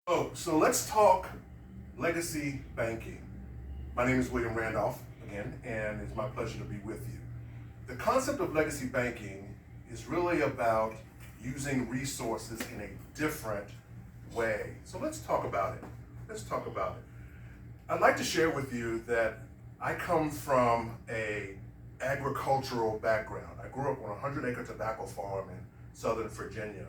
So let's talk legacy banking. My name is William Randolph again, and it's my pleasure to be with you. The concept of legacy banking is really about using resources in a different way. So let's talk about it. I'd like to share with you that I come from a agricultural background. I grew up on a 100-acre tobacco farm in Southern Virginia.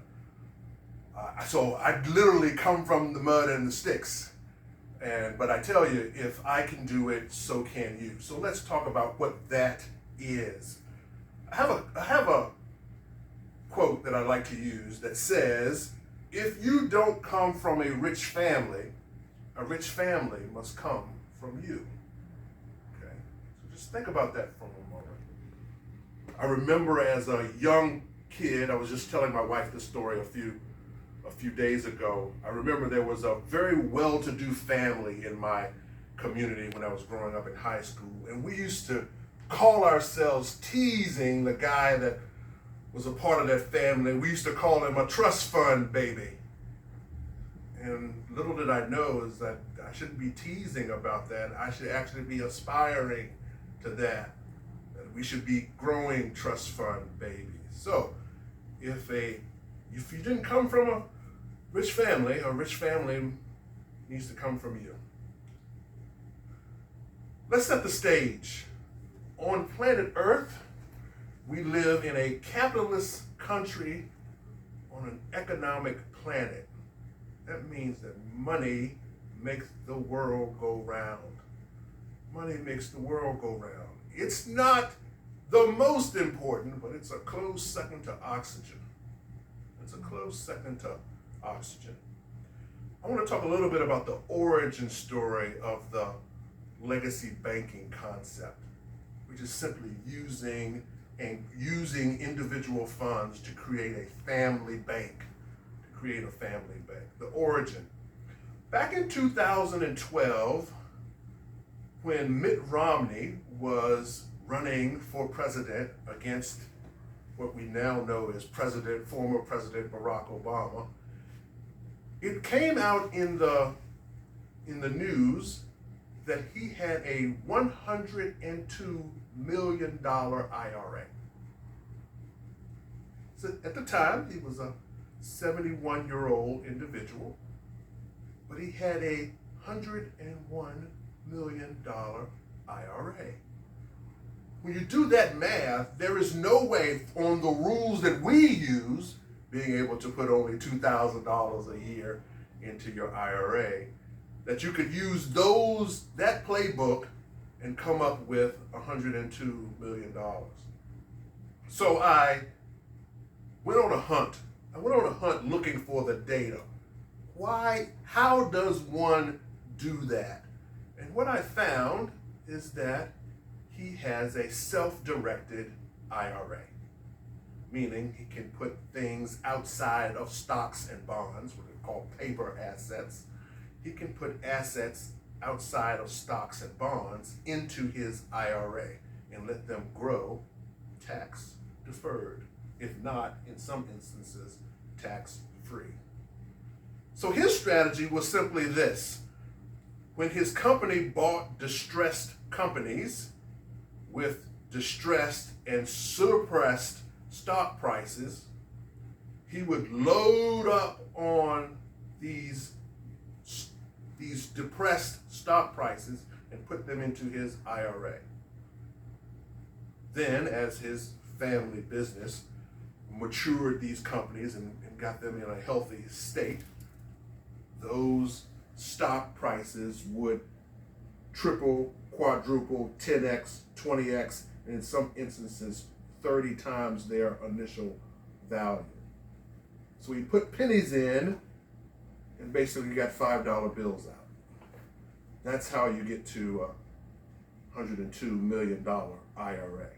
So I literally come from the mud and the sticks. But I tell you, if I can do it, so can you. So let's talk about what that is. I have a quote that I like to use that says, if you don't come from a rich family must come from you. Okay? So just think about that for a moment. I remember as a young kid, I was just telling my wife this story a few days ago. I remember there was a very well-to-do family in my community when I was growing up in high school, and we used to call ourselves, teasing the guy that was a part of that family. We used to call him a trust fund baby. And little did I know is that I shouldn't be teasing about that. I should actually be aspiring to that. That we should be growing trust fund babies. So if you didn't come from a rich family needs to come from you. Let's set the stage. On planet Earth, we live in a capitalist country on an economic planet. That means that money makes the world go round. Money makes the world go round. It's not the most important, but it's a close second to oxygen. I want to talk a little bit about the origin story of the legacy banking concept, which is simply using individual funds to create a family bank. The origin. Back in 2012, when Mitt Romney was running for president against what we now know as former President Barack Obama, it came out in the news that he had a $102 million IRA. So at the time, he was a 71-year-old individual, but he had a $101 million IRA. When you do that math, there is no way on the rules that we use, being able to put only $2,000 a year into your IRA, that you could use that playbook and come up with $102 million. So I went on a hunt looking for the data. How does one do that? And what I found is that he has a self-directed IRA, meaning he can put things outside of stocks and bonds, what are called paper assets. He can put assets outside of stocks and bonds into his IRA and let them grow tax deferred, if not, in some instances, tax free. So his strategy was simply this. When his company bought distressed companies with distressed and suppressed stock prices, he would load up on these depressed stock prices and put them into his IRA. Then, as his family business matured these companies and got them in a healthy state, those stock prices would triple, quadruple, 10x, 20x, and in some instances, 30 times their initial value. So he put pennies in and basically got $5 bills out. That's how you get to a $102 million IRA.